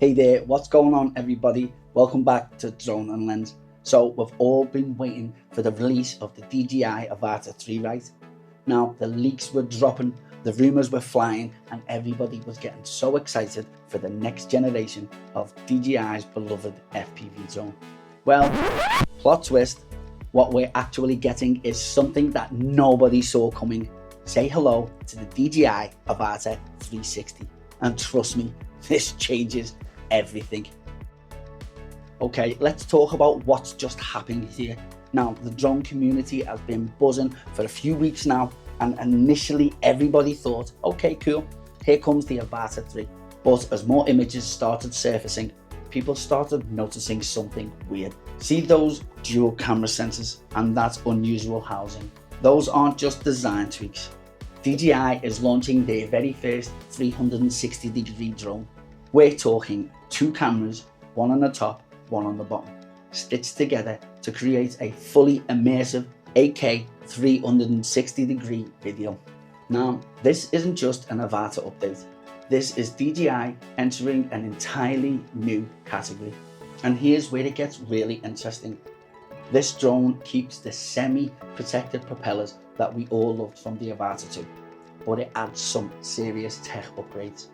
Hey there, what's going on everybody? Welcome back to Drone and Lens. So we've all been waiting for the release of the DJI Avata 3, right? Now the leaks were dropping, the rumours were flying, and everybody was getting so excited for the next generation of DJI's beloved FPV drone. Well, plot twist, what we're actually getting is something that nobody saw coming. Say hello to the DJI Avata 360. And trust me, this changes everything. Okay, let's talk about what's just happened here. Now, the drone community has been buzzing for a few weeks now, and initially everybody thought, okay, cool, here comes the Avata 3. But as more images started surfacing, people started noticing something weird. See those dual camera sensors and that unusual housing? Those aren't just design tweaks. DJI is launching their very first 360-degree drone. We're talking two cameras, one on the top, one on the bottom, stitched together to create a fully immersive 8K 360-degree video. Now, this isn't just an Avata update. This is DJI entering an entirely new category. And here's where it gets really interesting. This drone keeps the semi-protected propellers that we all loved from the Avata 2, but it adds some serious tech upgrades.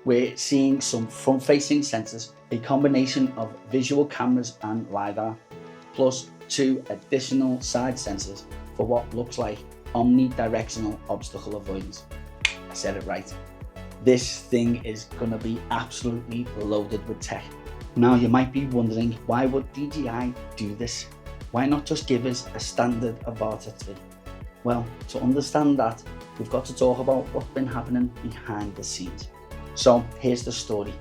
We're seeing some front-facing sensors, a combination of visual cameras and LiDAR, plus two additional side sensors for what looks like omnidirectional obstacle avoidance. I said it right. This thing is gonna be absolutely loaded with tech. Now you might be wondering, why would DJI do this? Why not just give us a standard Avata 3? Well, to understand that, we've got to talk about what's been happening behind the scenes. So here's the story.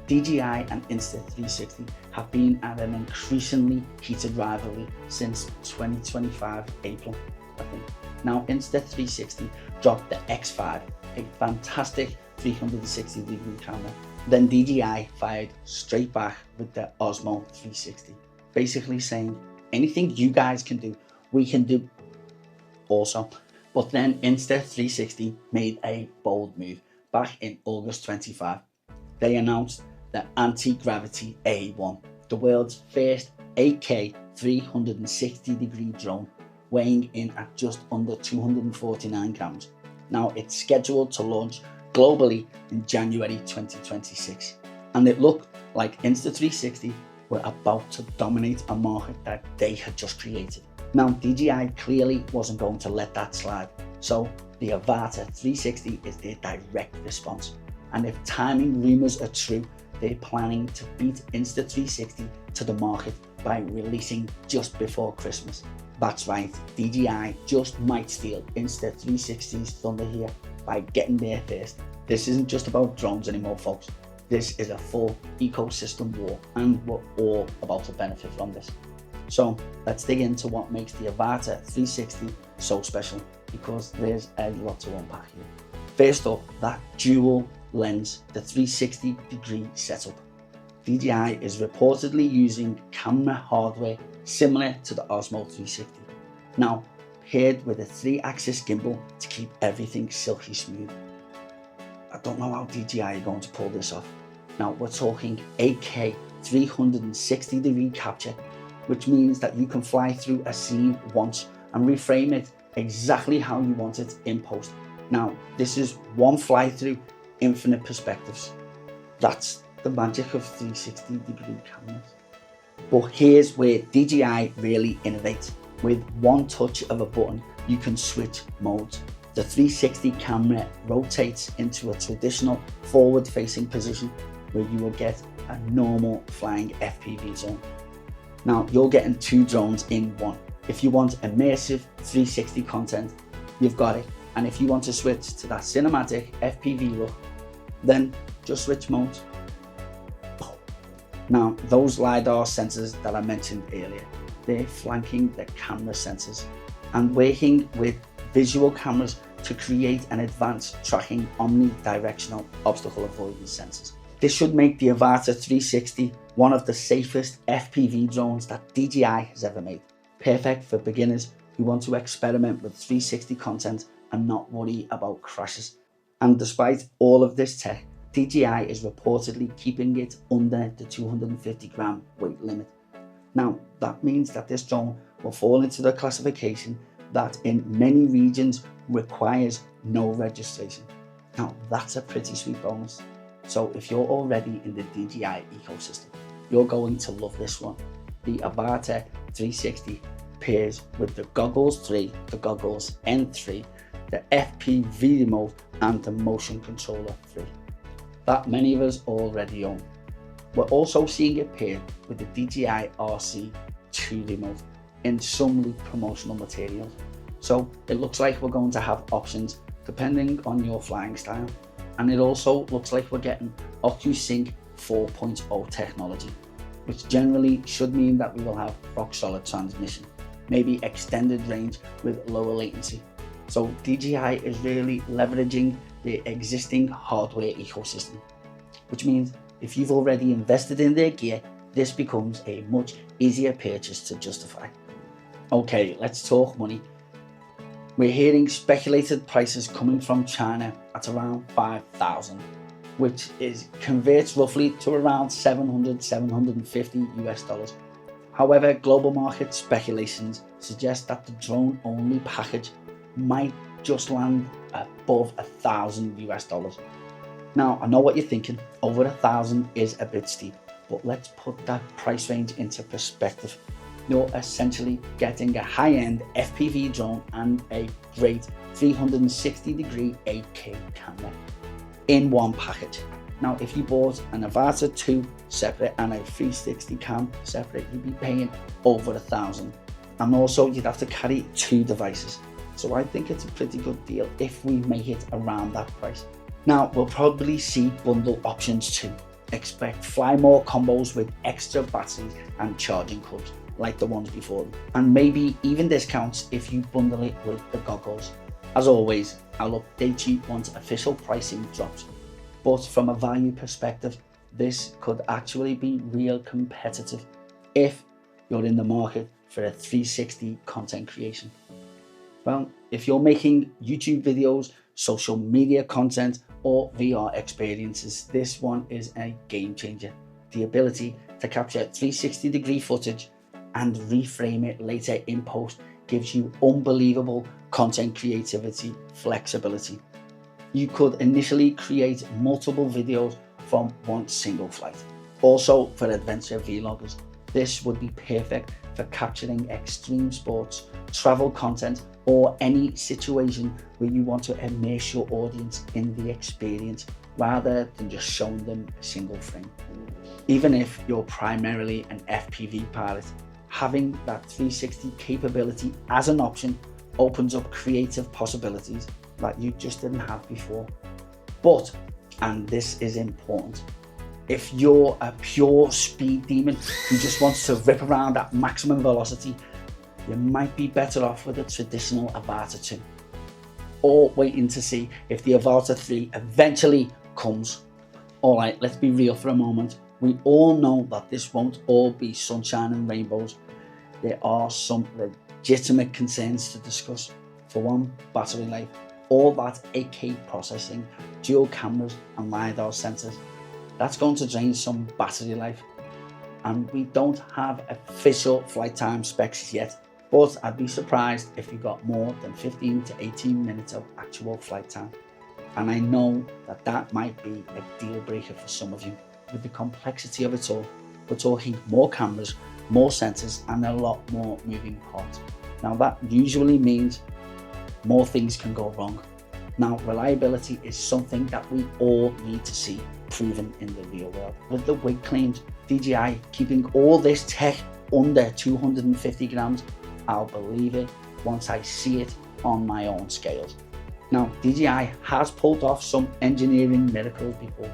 DJI and Insta360 have been at an increasingly heated rivalry since 2025 April, I think. Now Insta360 dropped the X5, a fantastic 360-degree camera. Then DJI fired straight back with the Osmo 360, basically saying, anything you guys can do, we can do also. But then Insta360 made a bold move. Back in August 25, they announced the Antigravity A1, the world's first 8K 360-degree drone, weighing in at just under 249 grams. Now it's scheduled to launch globally in January 2026, and it looked like Insta360 were about to dominate a market that they had just created. Now DJI clearly wasn't going to let that slide, so the Avata 360 is their direct response. And if timing rumours are true, they're planning to beat Insta360 to the market by releasing just before Christmas. That's right, DJI just might steal Insta360's thunder here by getting there first. This isn't just about drones anymore, folks. This is a full ecosystem war, and we're all about to benefit from this. So let's dig into what makes the Avata 360 so special, because there's a lot to unpack here. First up, that dual lens, the 360-degree setup. DJI is reportedly using camera hardware similar to the Osmo 360. Now, paired with a 3-axis gimbal to keep everything silky smooth. I don't know how DJI are going to pull this off. Now, we're talking 8K 360-degree capture, which means that you can fly through a scene once and reframe it exactly how you want it in post. Now, this is one fly through, infinite perspectives. That's the magic of 360-degree cameras. But here's where DJI really innovates. With one touch of a button, you can switch modes. The 360 camera rotates into a traditional forward-facing position where you will get a normal flying FPV zone. Now, you're getting two drones in one. If you want immersive 360 content, you've got it. And if you want to switch to that cinematic FPV look, then just switch modes. Now, those LiDAR sensors that I mentioned earlier, they're flanking the camera sensors and working with visual cameras to create an advanced tracking omnidirectional obstacle avoidance sensors. This should make the Avata 360 one of the safest FPV drones that DJI has ever made. Perfect for beginners who want to experiment with 360 content and not worry about crashes. And despite all of this tech, DJI is reportedly keeping it under the 250 gram weight limit. Now, that means that this drone will fall into the classification that in many regions requires no registration. Now, that's a pretty sweet bonus. So if you're already in the DJI ecosystem, you're going to love this one. The Avata 360 pairs with the Goggles 3, the Goggles N3, the FPV remote and the motion controller 3 that many of us already own. We're also seeing it paired with the DJI RC2 remote in some promotional materials. So it looks like we're going to have options depending on your flying style. And it also looks like we're getting OcuSync 4.0 technology, which generally should mean that we will have rock solid transmission, maybe extended range with lower latency. So DJI is really leveraging the existing hardware ecosystem, which means if you've already invested in their gear, this becomes a much easier purchase to justify. Okay, let's talk money. We're hearing speculated prices coming from China at around 5,000, which converts roughly to around 750 US dollars. However, global market speculations suggest that the drone only package might just land above 1,000 US dollars. Now, I know what you're thinking, over 1,000 is a bit steep, but let's put that price range into perspective. You're essentially getting a high-end FPV drone and a great 360-degree 8K camera in one package. Now, if you bought an Avata 2 separate and a 360 cam separate, you'd be paying over 1,000. And also, you'd have to carry 2 devices. So I think it's a pretty good deal if we make it around that price. Now, we'll probably see bundle options too. Expect fly more combos with extra batteries and charging hubs, like the ones before them. And maybe even discounts if you bundle it with the goggles. As always, I'll update you once official pricing drops. But from a value perspective, this could actually be real competitive if you're in the market for a 360 content creation. Well, if you're making YouTube videos, social media content, or VR experiences, this one is a game changer. The ability to capture 360-degree footage and reframe it later in post gives you unbelievable content creativity flexibility. You could initially create multiple videos from one single flight. Also, for adventure vloggers, this would be perfect for capturing extreme sports, travel content, or any situation where you want to immerse your audience in the experience rather than just showing them a single frame. Even if you're primarily an FPV pilot, having that 360 capability as an option opens up creative possibilities that you just didn't have before. But, and this is important, if you're a pure speed demon who just wants to rip around at maximum velocity, you might be better off with a traditional Avata 2, or waiting to see if the Avata 3 eventually comes. Alright, let's be real for a moment. We all know that this won't all be sunshine and rainbows. There are some legitimate concerns to discuss. For one, battery life. All that 8K processing, dual cameras and LiDAR sensors, that's going to drain some battery life. And we don't have official flight time specs yet, but I'd be surprised if you got more than 15 to 18 minutes of actual flight time. And I know that that might be a deal breaker for some of you. With the complexity of it all, we're talking more cameras, more sensors, and a lot more moving parts. Now that usually means more things can go wrong. Now, reliability is something that we all need to see proven in the real world. With the weight claims, DJI keeping all this tech under 250 grams, I'll believe it once I see it on my own scales. Now, DJI has pulled off some engineering miracles before,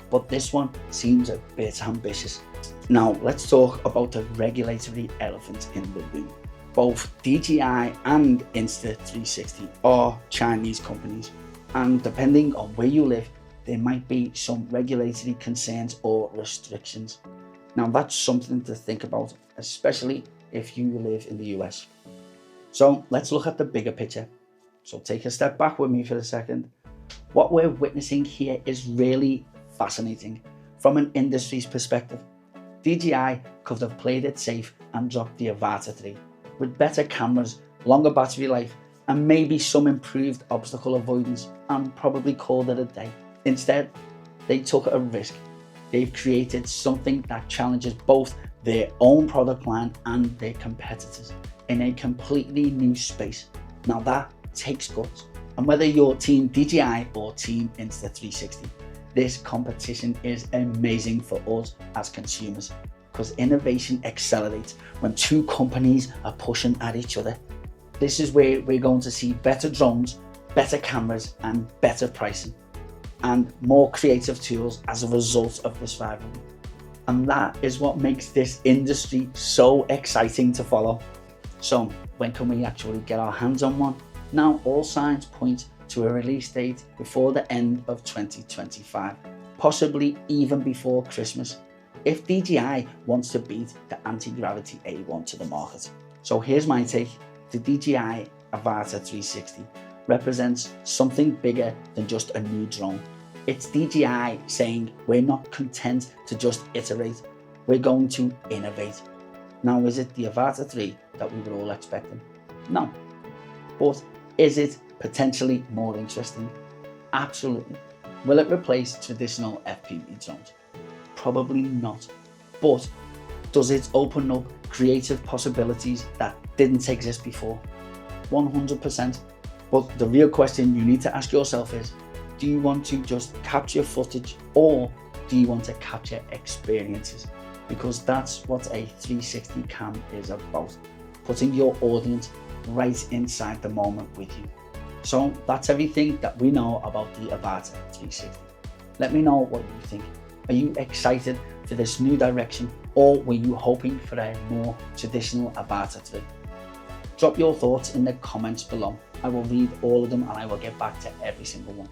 but this one seems a bit ambitious. Now, let's talk about the regulatory elephant in the room. Both DJI and Insta360 are Chinese companies, and depending on where you live, there might be some regulatory concerns or restrictions. Now, that's something to think about, especially if you live in the US. So let's look at the bigger picture. So take a step back with me for a second. What we're witnessing here is really fascinating. From an industry's perspective, DJI could have played it safe and dropped the Avata 3 with better cameras, longer battery life, and maybe some improved obstacle avoidance, and probably called it a day. Instead, they took a risk. They've created something that challenges both their own product line and their competitors in a completely new space. Now that takes guts. And whether you're Team DJI or Team Insta360, this competition is amazing for us as consumers, because innovation accelerates when two companies are pushing at each other. This is where we're going to see better drones, better cameras, and better pricing, and more creative tools as a result of this rivalry. And that is what makes this industry so exciting to follow. So when can we actually get our hands on one? Now all signs point to a release date before the end of 2025, possibly even before Christmas, if DJI wants to beat the Antigravity A1 to the market. So here's my take. The DJI Avata 360 represents something bigger than just a new drone. It's DJI saying we're not content to just iterate, we're going to innovate. Now, is it the Avata 3 that we were all expecting? No. But is it potentially more interesting? Absolutely. Will it replace traditional FPV drones? Probably not. But does it open up creative possibilities that didn't exist before? 100%. But the real question you need to ask yourself is, do you want to just capture footage, or do you want to capture experiences? Because that's what a 360 cam is about, putting your audience right inside the moment with you. So that's everything that we know about the Avata 360. Let me know what you think. Are you excited for this new direction, or were you hoping for a more traditional Avata 3? Drop your thoughts in the comments below. I will read all of them and I will get back to every single one.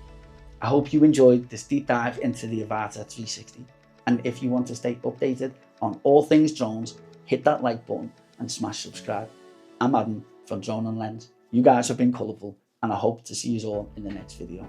I hope you enjoyed this deep dive into the Avata 360. And if you want to stay updated on all things drones, hit that like button and smash subscribe. I'm Adam from Drone and Lens. You guys have been colourful, and I hope to see you all in the next video.